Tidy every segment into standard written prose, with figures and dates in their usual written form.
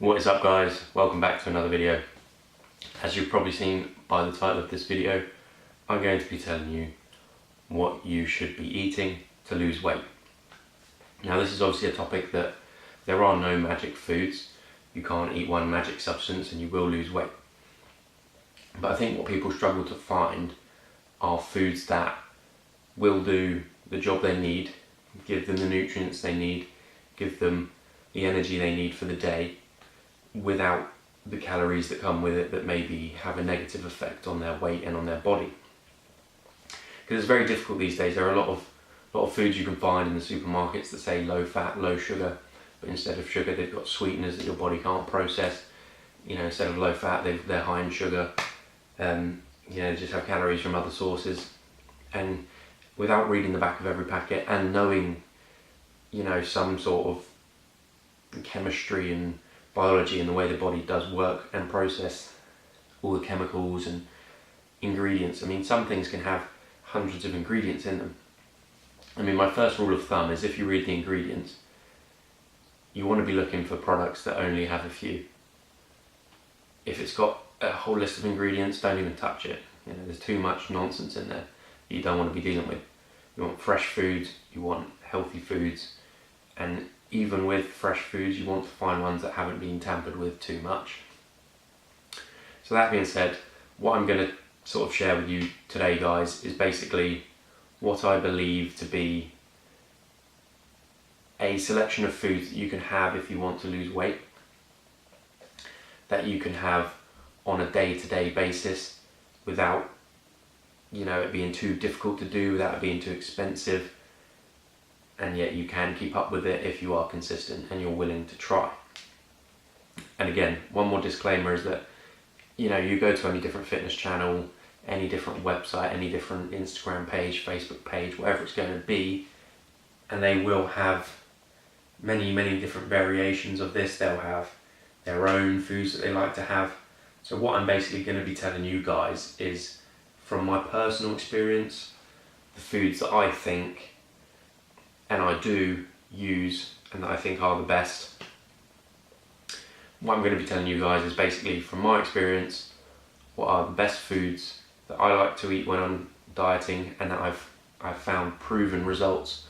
What is up guys, welcome back to another video. As you've probably seen by the title of this video, I'm going to be telling you what you should be eating to lose weight. Now this is obviously a topic that there are no magic foods. You can't eat one magic substance and you will lose weight. But I think what people struggle to find are foods that will do the job they need, give them the nutrients they need, give them the energy they need for the day, without the calories that come with it that maybe have a negative effect on their weight and on their body. Because it's very difficult these days. There are a lot of foods you can find in the supermarkets that say low fat, low sugar, but instead of sugar they've got sweeteners that your body can't process. You know, instead of low fat they're high in sugar. Just have calories from other sources. And without reading the back of every packet and knowing, some sort of chemistry and biology and the way the body does work and process all the chemicals and ingredients. I mean, some things can have hundreds of ingredients in them. I mean, my first rule of thumb is if you read the ingredients, you want to be looking for products that only have a few. If it's got a whole list of ingredients, don't even touch it. There's too much nonsense in there that you don't want to be dealing with. You want fresh foods, you want healthy foods, and even with fresh foods, you want to find ones that haven't been tampered with too much. So that being said, what I'm going to sort of share with you today, guys, is basically what I believe to be a selection of foods that you can have if you want to lose weight, that you can have on a day-to-day basis without, it being too difficult to do, without it being too expensive, and yet you can keep up with it if you are consistent and you're willing to try. And again, one more disclaimer is that, you go to any different fitness channel, any different website, any different Instagram page, Facebook page, whatever it's going to be, and they will have many, many different variations of this. They'll have their own foods that they like to have. So what I'm basically going to be telling you guys is, from my personal experience, the foods that I think and I do use and that I think are the best. What I'm going to be telling you guys is basically, from my experience, what are the best foods that I like to eat when I'm dieting and that I've found proven results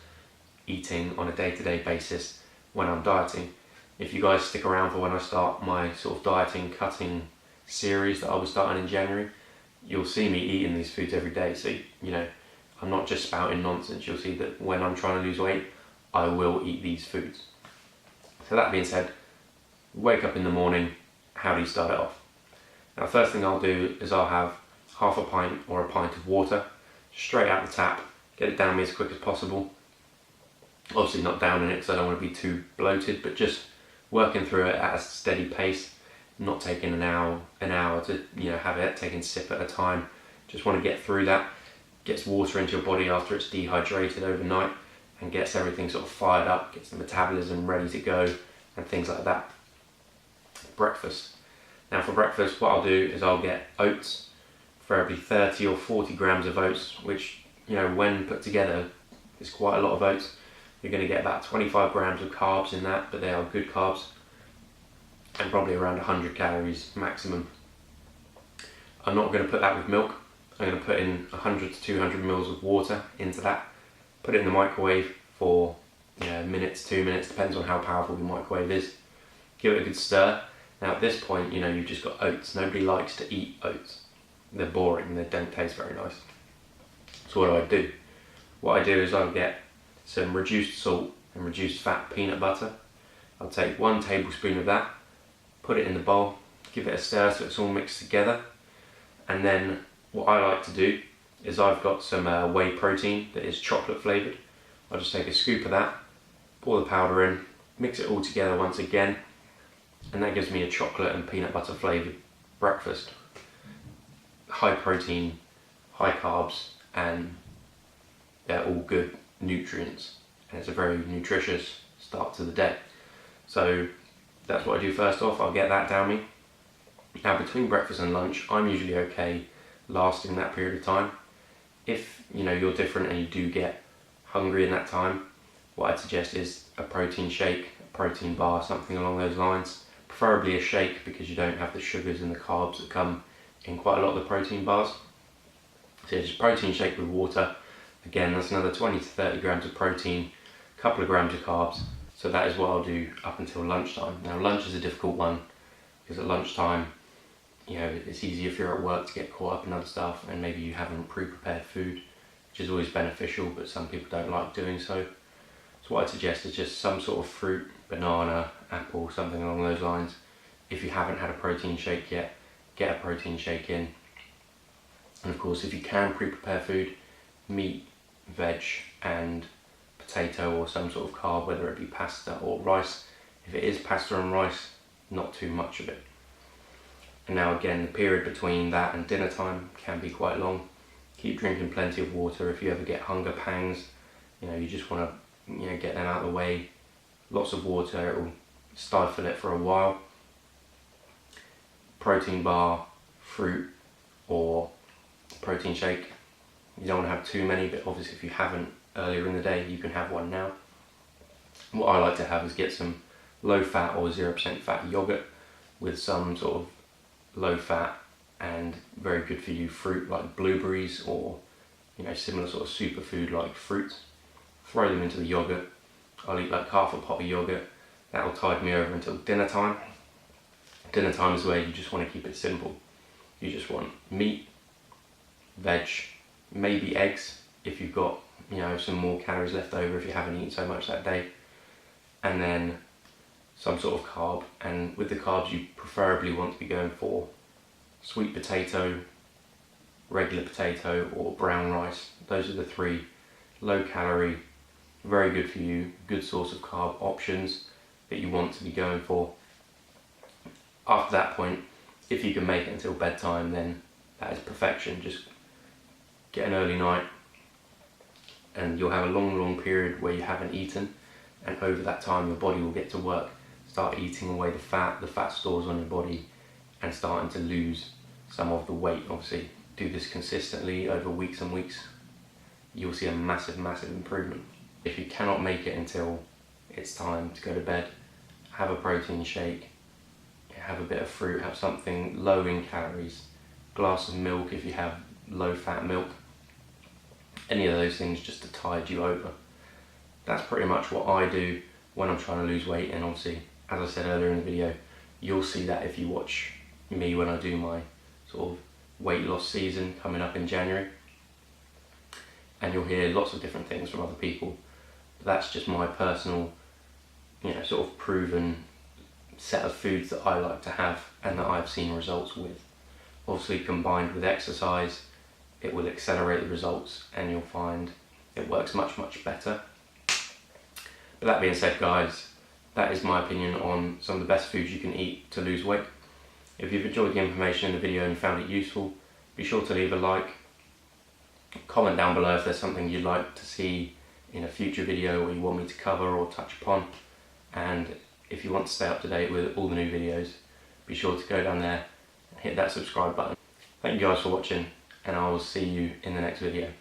eating on a day-to-day basis when I'm dieting. If you guys stick around for when I start my sort of dieting, cutting series that I was starting in January, you'll see me eating these foods every day. So, I'm not just spouting nonsense. You'll see that when I'm trying to lose weight, I will eat these foods. So that being said, wake up in the morning, how do you start it off? Now, first thing I'll do is I'll have half a pint or a pint of water straight out the tap, get it down me as quick as possible. Obviously not downing it because I don't want to be too bloated, but just working through it at a steady pace, not taking an hour to have it, taking a sip at a time. Just want to get through that. Gets water into your body after it's dehydrated overnight and gets everything sort of fired up, gets the metabolism ready to go and things like that. Breakfast. Now for breakfast, what I'll do is I'll get oats for every 30 or 40 grams of oats, which, when put together is quite a lot of oats. You're going to get about 25 grams of carbs in that, but they are good carbs, and probably around 100 calories maximum. I'm not going to put that with milk. I'm going to put in 100 to 200 mils of water into that, put it in the microwave for minutes, 2 minutes, depends on how powerful the microwave is. Give it a good stir. Now at this point, you've just got oats. Nobody likes to eat oats. They're boring, they don't taste very nice. So what do I do? What I do is I'll get some reduced salt and reduced fat peanut butter. I'll take 1 tablespoon of that, put it in the bowl, give it a stir so it's all mixed together, and then what I like to do is I've got some whey protein that is chocolate flavoured. I'll just take a scoop of that, pour the powder in, mix it all together once again, and that gives me a chocolate and peanut butter flavoured breakfast. High protein, high carbs, and they're all good nutrients, and it's a very nutritious start to the day. So that's what I do first off. I'll get that down me. Now between breakfast and lunch, I'm usually okay lasting that period of time. If you're different and you do get hungry in that time, what I'd suggest is a protein shake, a protein bar, something along those lines, preferably a shake because you don't have the sugars and the carbs that come in quite a lot of the protein bars. So just protein shake with water. Again, that's another 20 to 30 grams of protein, a couple of grams of carbs. So that is what I'll do up until lunchtime. Now lunch is a difficult one because at lunchtime, you know, it's easy if you're at work to get caught up in other stuff, and maybe you haven't pre-prepared food, which is always beneficial, but some people don't like doing so. So what I suggest is just some sort of fruit, banana, apple, something along those lines. If you haven't had a protein shake yet, get a protein shake in. And of course, if you can pre-prepare food, meat, veg and potato or some sort of carb, whether it be pasta or rice. If it is pasta and rice, not too much of it. And now again, the period between that and dinner time can be quite long. Keep drinking plenty of water. If you ever get hunger pangs, you know, you just want to, you know, get them out of the way. Lots of water, it will stifle it for a while. Protein bar, fruit or protein shake. You don't want to have too many, but obviously if you haven't earlier in the day, you can have one now. What I like to have is get some low fat or 0% fat yogurt with some sort of low fat and very good for you fruit like blueberries or, you know, similar sort of superfood like fruits. Throw them into the yogurt. I'll eat like half a pot of yogurt. That'll tide me over until dinner time. Dinner time is where you just want to keep it simple. You just want meat, veg, maybe eggs if you've got, you know, some more calories left over if you haven't eaten so much that day, and then some sort of carb. And with the carbs, you preferably want to be going for sweet potato, regular potato or brown rice. Those are the three low calorie, very good for you, good source of carb options that you want to be going for. After that point, if you can make it until bedtime, then that is perfection. Just get an early night and you'll have a long period where you haven't eaten, and over that time your body will get to work, start eating away the fat stores on your body, and starting to lose some of the weight. Obviously do this consistently over weeks and weeks, you'll see a massive improvement. If you cannot make it until it's time to go to bed, have a protein shake, have a bit of fruit, have something low in calories, glass of milk if you have low fat milk, any of those things just to tide you over. That's pretty much what I do when I'm trying to lose weight. And obviously, as I said earlier in the video, you'll see that if you watch me when I do my sort of weight loss season coming up in January, and you'll hear lots of different things from other people. But that's just my personal, you know, sort of proven set of foods that I like to have and that I've seen results with. Obviously combined with exercise, it will accelerate the results and you'll find it works much better. But that being said, guys, that is my opinion on some of the best foods you can eat to lose weight. If you've enjoyed the information in the video and you found it useful, be sure to leave a like. Comment down below if there's something you'd like to see in a future video or you want me to cover or touch upon. And if you want to stay up to date with all the new videos, be sure to go down there and hit that subscribe button. Thank you guys for watching, and I will see you in the next video.